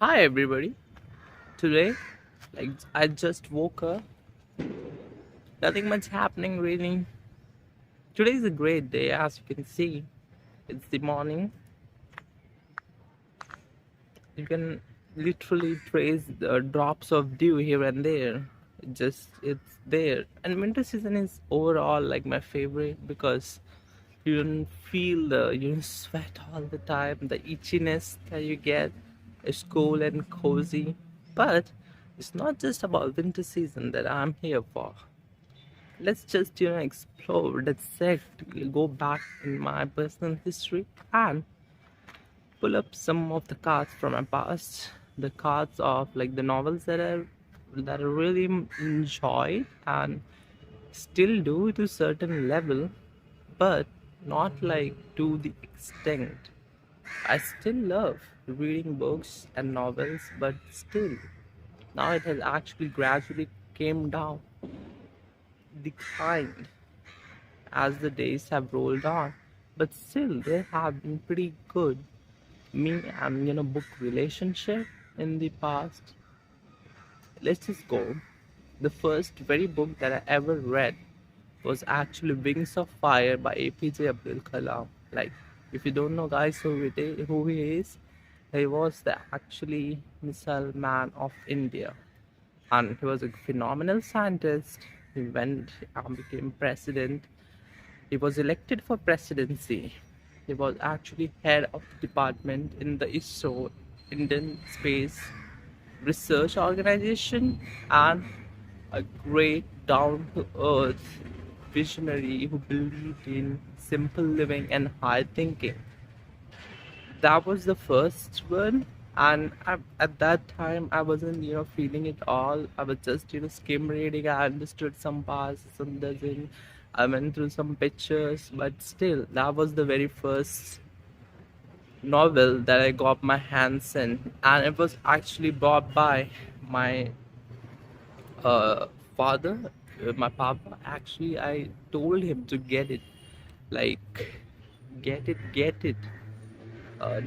Hi everybody. Today, I just woke up. Nothing much happening really. Today is a great day as you can see. It's the morning. You can literally trace the drops of dew here and there. It's there. And winter season is overall like my favorite because you don't feel you don't sweat all the time. The itchiness that you get is cool and cozy. But it's not just about winter season that I'm here for. Let's just explore, dissect, go back in my personal history and pull up some of the cards from my past, the cards of like the novels that I really enjoyed and still do to certain level, but not like to the extent. I still love reading books and novels, but still now it has actually gradually came down, declined as the days have rolled on, but still they have been pretty good. Me and book relationship in the past. Let's just go. The first very book that I ever read was actually Wings of Fire by APJ Abdul Kalam. Like, if you don't know, guys, who he is, he was the actually missile man of India, and he was a phenomenal scientist. He went and became president. He was elected for presidency. He was actually head of the department in the ISRO, Indian Space Research Organization, and a great down to earth visionary who believed in simple living and high thinking. That was the first one. And at that time, I wasn't, feeling it all. I was just, skim reading. I understood some parts, some doesn't. I went through some pictures, but still, that was the very first novel that I got my hands in, and it was actually bought by my uh, father, my papa. Actually, I told him to get it, like, get it,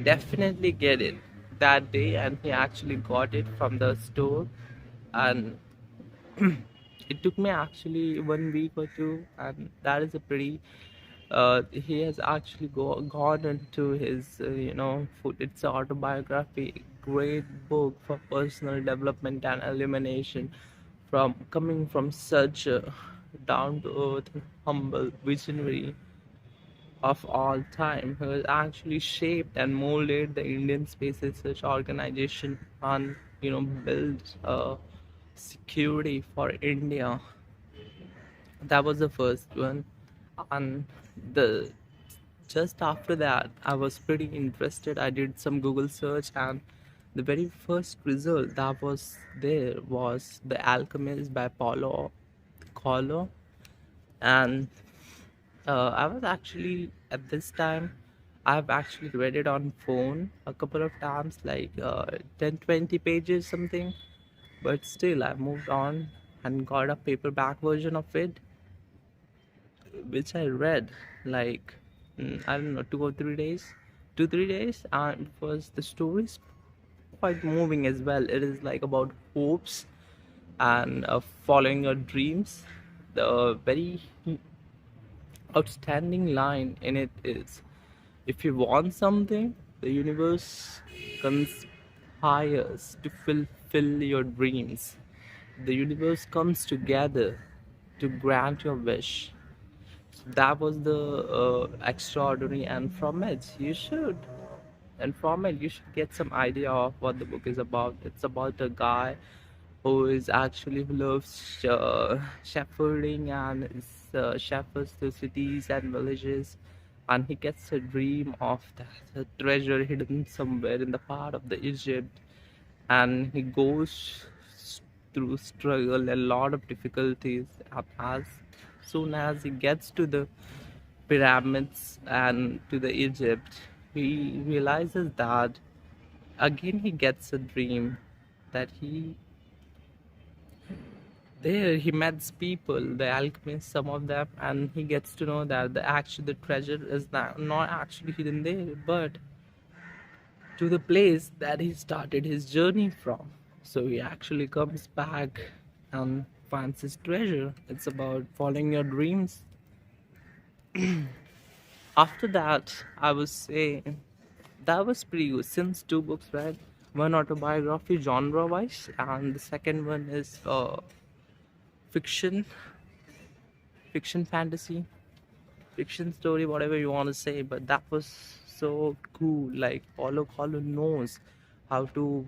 definitely get it that day, and he actually got it from the store, and it took me actually 1 week or two, and that is a pretty he has actually gone into his food. It's an autobiography, great book for personal development and elimination, from coming from such a down to earth humble visionary of all time, who has actually shaped and molded the Indian Space Research Organization, and built security for India. That was the first one. And the just after that, I was pretty interested. I did some Google search, and the very first result that was there was The Alchemist by Paulo Coelho. And I was actually, at this time, I've actually read it on phone a couple of times, like 10-20 pages something, but still I moved on and got a paperback version of it, which I read like, I don't know, 2 or 3 days, 2 3 days, and it was, the story is quite moving as well. It is like about hopes and following your dreams. The very outstanding line in it is, if you want something, the universe conspires to fulfill your dreams. The universe comes together to grant your wish. That was the extraordinary, and from it you should get some idea of what the book is about. It's about a guy who is actually, who loves shepherding, and is shepherds to cities and villages, and he gets a dream of that a treasure hidden somewhere in the part of the Egypt, and he goes through struggle, a lot of difficulties, and as soon as he gets to the pyramids and to the Egypt, he realizes that again he gets a dream that he meets people, the alchemists, some of them, and he gets to know that the treasure is not actually hidden there, but to the place that he started his journey from. So he actually comes back and finds his treasure. It's about following your dreams. After that, I would say that was pretty good. Since two books, right? One autobiography, genre wise, and the second one is fiction, fiction fantasy, fiction story, whatever you want to say. But that was so cool. Like Paulo Coelho knows how to,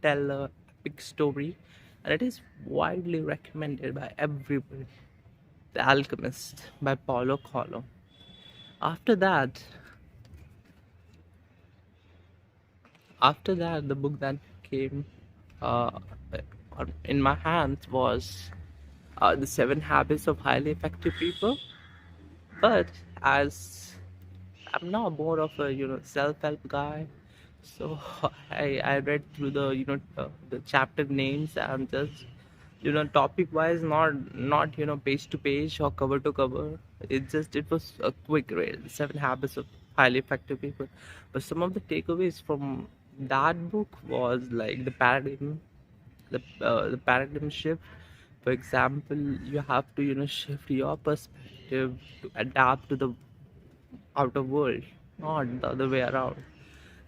tell a epic story, and it is widely recommended by everybody. The Alchemist by Paulo Coelho. After that, the book that came uh, in my hands was The Seven Habits of Highly Effective People. But as I'm now more of a self-help guy, so I read through the the chapter names and just topic-wise, not page to page or cover to cover. It was a quick read, Seven Habits of Highly Effective People. But some of the takeaways from that book was like the paradigm shift. For example, you have to shift your perspective to adapt to the outer world, not the other way around.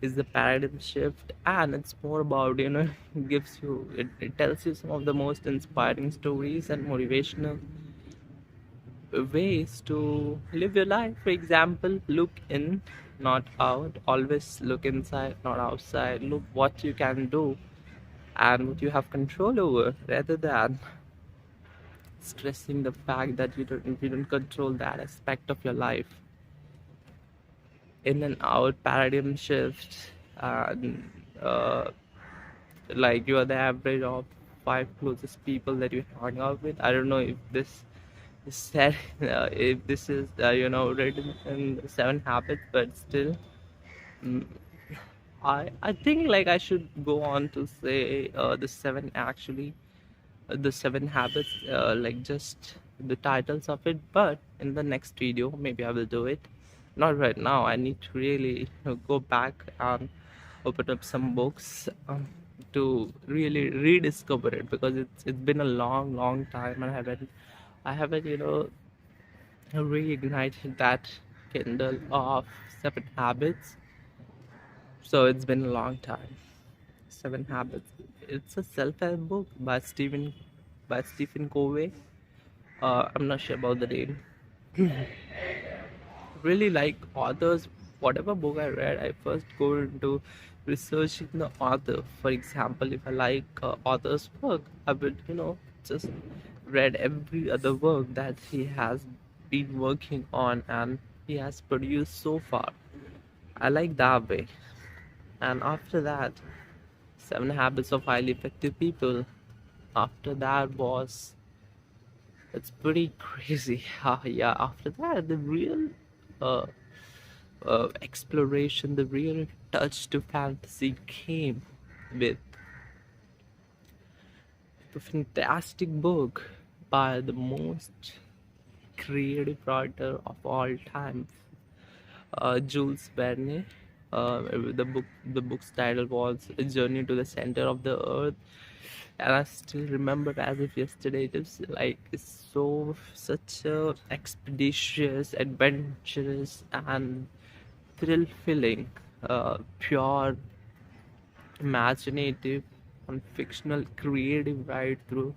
Is the paradigm shift, and it's more about gives you it tells you some of the most inspiring stories and motivational ways to live your life. For example, look in, not out. Always look inside, not outside. Look what you can do and what you have control over, rather than stressing the fact that you don't control that aspect of your life. In and out paradigm shift, and like you are the average of five closest people that you hang out with. I don't know if this is said, if this is written in the Seven Habits, but still, mm, I think like I should go on to say the seven actually, the Seven Habits, like just the titles of it. But in the next video, maybe I will do it. Not right now. I need to really go back and open up some books to really rediscover it, because it's been a long time and I haven't reignited that Kindle of Seven Habits. So it's been a long time. Seven Habits. It's a self-help book by Stephen Covey. I'm not sure about the name. Really like authors. Whatever book I read, I first go into researching the author. For example, if I like author's work, I would just read every other work that he has been working on and he has produced so far. I like that way. And after that, Seven Habits of Highly Effective People. After that was, it's pretty crazy. Yeah, after that, the real uh, exploration, the real touch to fantasy came with the fantastic book by the most creative writer of all time, Jules Verne. The book's title was "A Journey to the Center of the Earth," and I still remember as if yesterday. It is like it's so such a expeditious, adventurous, and thrill-filling, pure, imaginative, and fictional creative ride through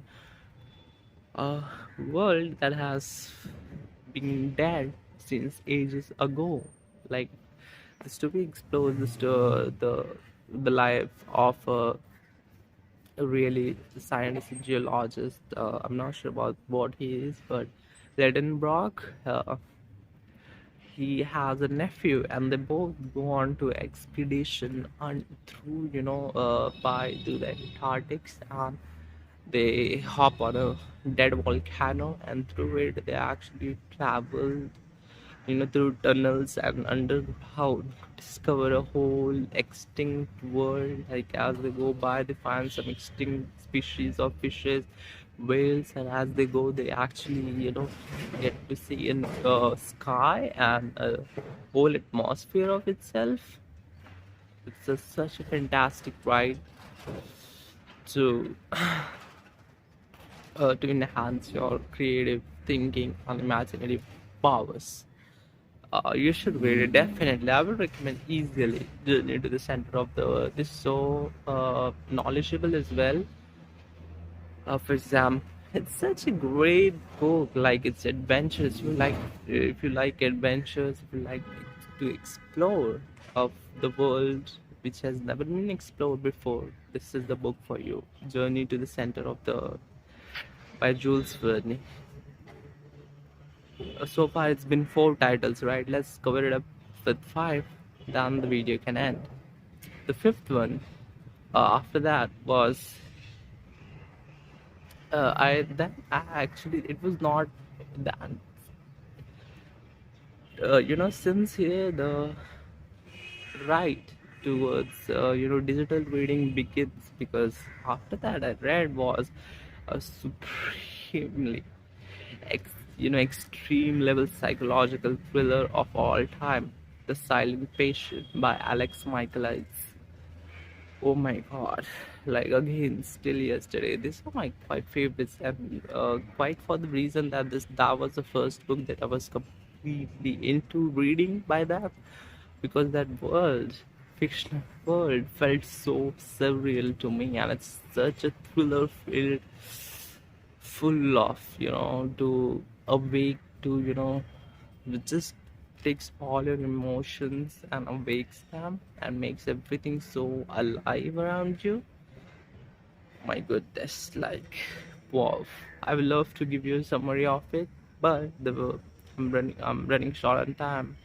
a world that has been dead since ages ago. Like the story explores the life of a really scientist geologist. I'm not sure about what he is, but Ledenbrock. He has a nephew, and they both go on to expedition and through by to the Antarctic, and they hop on a dead volcano, and through it they actually travel through tunnels and underground, discover a whole extinct world. Like as they go by, they find some extinct species of fishes, whales, and as they go, they actually get to see in the sky and a whole atmosphere of itself. It's such a fantastic ride to to enhance your creative thinking and imaginative powers. You should read it definitely. I would recommend easily Journey to the Center of the Earth. It's so knowledgeable as well. For example, it's such a great book. Like it's adventures. If you like adventures, if you like to explore of the world which has never been explored before, this is the book for you. Journey to the Center of the Earth by Jules Verne. So far, it's been four titles, right? Let's cover it up with five. Then the video can end. The fifth one, after that, was I actually it was not that since here the right towards digital reading begins, because after that I read was a supremely extreme level psychological thriller of all time, The Silent Patient by Alex Michaelides. Oh my god. Like again, still yesterday. These are my quite favorites, and quite for the reason that that was the first book that I was completely into reading by that, because that world, fictional world, felt so surreal to me, and it's such a thriller filled, full of, to awake to, it just takes all your emotions and awakes them and makes everything so alive around you. My goodness, like, wow. I would love to give you a summary of it, but I'm running short on time.